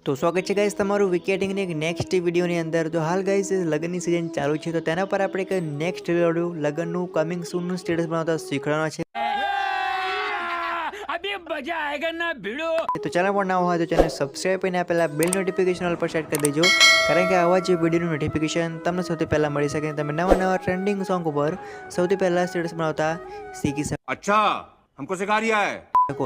તો સ્વાગત છે ગાઈસ તમારું વિકેટિંગની એક નેક્સ્ટ વિડીયોની અંદર। તો હાલ ગાઈસ લગ્નની સિઝન ચાલુ છે, તો તેના પર આપણે એક નેક્સ્ટ વિડીયો લગ્નનું કમિંગ સૂનનું સ્ટેટસ બનાવતા શીખવાડવાનો છે। अभी मजा आएगा ना भिड़ो। તો ચેનલ પર ના હોય તો ચેનલ સબસ્ક્રાઇબ કરીને પહેલા બેલ નોટિફિકેશન ઓલ પર સેટ કરી દેજો, કારણ કે આવા જ વિડીયોનું નોટિફિકેશન તમને સૌથી પહેલા મળી શકે, તમે નવા ટ્રેન્ડિંગ સોંગ ઉપર સૌથી પહેલા સ્ટેટસ બનાવતા શીખી શકો। अच्छा हमको सिखा रिया है।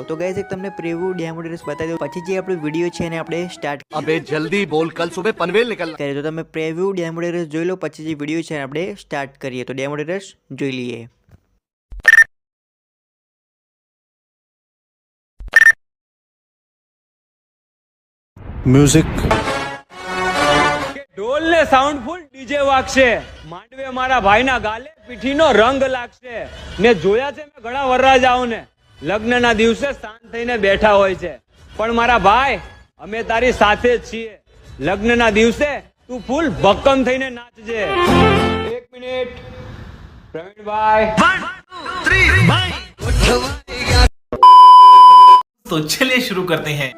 તો ગાઈસ એક તમને પ્રિવ્યુ ડેમો ડિટેલ્સ બતાવી દઉં, પછી જે આપણો વિડીયો છે એને આપણે સ્ટાર્ટ अबे जल्दी बोल, कल सुबह पनवेल निकलना। કરીએ। તો તમે પ્રિવ્યુ ડેમો ડિટેલ્સ જોઈ લો, પછી જે વિડીયો છે આપણે સ્ટાર્ટ કરીએ। તો ડેમો ડિટેલ્સ જોઈ લઈએ। म्यूजिक ઢોલ ને સાઉન્ડ ફૂલ ડીજે વાગશે, માંડવે મારા ભાઈના ગાલે પીઠીનો રંગ લાગશે ને જોયા છે મેં ઘણા વરરાજાઓને લગ્નના દિવસે શાંત થઈને બેઠા હોય છે, પણ મારા ભાઈ અમે તારી સાથે જ છીએ। લગ્નના દિવસે તું ફૂલ ભક્કમ થઈને નાચજે। એક મિનિટ પ્રવીણભાઈ। तो चलिए शुरू करते हैं।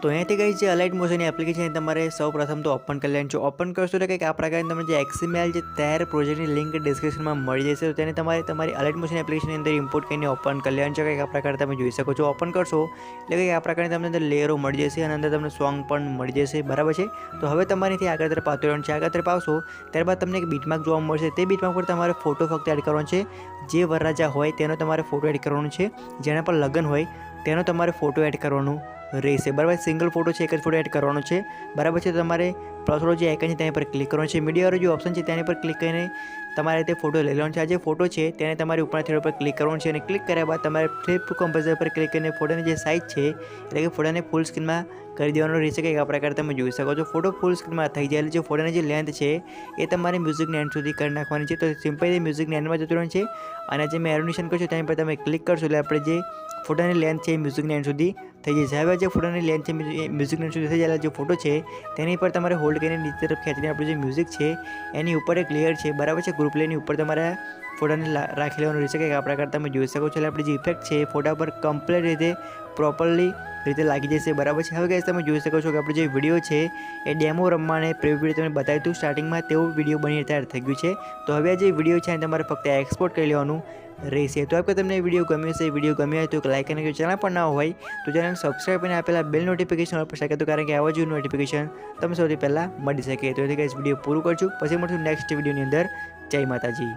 તો અહીંયાથી ગઈ જે અલાઇટ મોશનની એપ્લિકેશન તમારે સૌ પ્રથમ તો ઓપન કરી લેવાની છે। ઓપન કરશો તો કંઈક આ પ્રકારની તમને જે XML જે તૈયાર પ્રોજેક્ટની લિંક ડિસ્ક્રિપ્શનમાં મળી જશે, તો તેને તમારે તમારી અલાઇટ મોશન એપ્લિકેશનની અંદર ઇમ્પોર્ટ કરીને ઓપન કરી લેવાનું છે। કંઈક આ પ્રકારે તમે જોઈ શકો છો। ઓપન કરશો એટલે કંઈક આ પ્રકારની તમને અંદર લેયરો મળી જશે અને અંદર તમને સોંગ પણ મળી જશે, બરાબર છે। તો હવે તમારેથી આગળ તરફ આવતું રહેવાનું છે। આગળ તરફ આવશો ત્યારબાદ તમને એક બીટમાર્ક જોવા મળશે, તે બીટમાર્ક પર તમારે ફોટો ફક્ત એડ કરવાનો છે। જે વરરાજા હોય તેનો તમારે ફોટો એડ કરવાનો છે, જેના પર લગ્ન હોય તેનો તમારે ફોટો એડ કરવાનું રહેશે, બરાબર। સિંગલ ફોટો છે, એક જ ફોટો એડ કરવાનો છે, બરાબર છે। તો તમારે પ્લસવાળો જે આઇકન છે તેની પર ક્લિક કરવાનો છે, મીડિયાવાળો જે ઓપ્શન છે તેની પર ક્લિક કરીને તમારે તે ફોટો લઈ લેવાનો છે। આ જે ફોટો છે તેને તમારે ઉપરના થ્રેડ પર ક્લિક કરવાનું છે અને ક્લિક કર્યા બાદ તમારે ફ્લિપ ટુ કમ્પોઝર પર ક્લિક કરીને ફોટોની જે સાઇઝ છે એટલે કે ફોટોને ફૂલ સ્ક્રીનમાં કરી દેવાનો રહેશે। કંઈક આ પ્રકારે તમે જોઈ શકો છો। ફોટો ફૂલ સ્ક્રીનમાં થઈ જાય એટલે જે ફોટોની જે લેન્થ છે એ તમારે મ્યુઝિકની એન્ડ સુધી કરી નાખવાની છે। તો સિમ્પલી મ્યુઝિકની એન્ડમાં જતું રહેવાનું છે અને જે મેં એરોનેશન કરશું તેની પર તમે ક્લિક કરશો એટલે આપણે જે ફોટોની લેન્થ છે એ મ્યુઝિકની એન્ડ સુધી થઈ જશે। હવે જે ફોટોની લેન્થ છે મ્યુઝિકની એન્ડ સુધી થઈ જાય જે ફોટો છે તેની પર તમારે હોલ્ડ કરીને નીચે તરફ ખેંચીને આપણું જે મ્યુઝિક છે એની ઉપર એક લેયર છે, બરાબર છે, ગ્રુપ લેયરની ઉપર તમારે ફોટાને રાખી લેવાનું રહેશે। કંઈક આ પ્રકારે તમે જોઈ શકો છો। એટલે આપણી જે ઇફેક્ટ છે એ ફોટા પર કમ્પ્લીટ રીતે પ્રોપરલી રીતે લાગી જશે, બરાબર છે। હવે ગાઈસ તમે જોઈ શકો છો કે આપણો જે વિડીયો છે એ ડેમો રમવાને પ્રિવ્યુ વિડીયો તમને બતાવ્યું હતું સ્ટાર્ટિંગમાં, તેવું વિડીયો બની તૈયાર થઈ ગયું છે। તો હવે આ જે વિડીયો છે તમારે ફક્ત એક્સપોર્ટ કરી લેવાનું રહેશે। તો આપણે તમને વિડીયો ગમ્યો હશે, વિડીયો ગમ્યો હોય તો લાઈક અને ચેનલ પણ ના હોય તો ચેનલ સબસ્ક્રાઈબ કરીને આપેલા બેલ નોટિફિકેશન ઓન પર શકે, તો કારણ કે આવા જ નોટિફિકેશન તમને સૌથી પહેલાં મળી શકે। તો એથી ગાઈસ વિડીયો પૂરું કરશું, પછી મળશું નેક્સ્ટ વિડીયોની અંદર। જય માતાજી।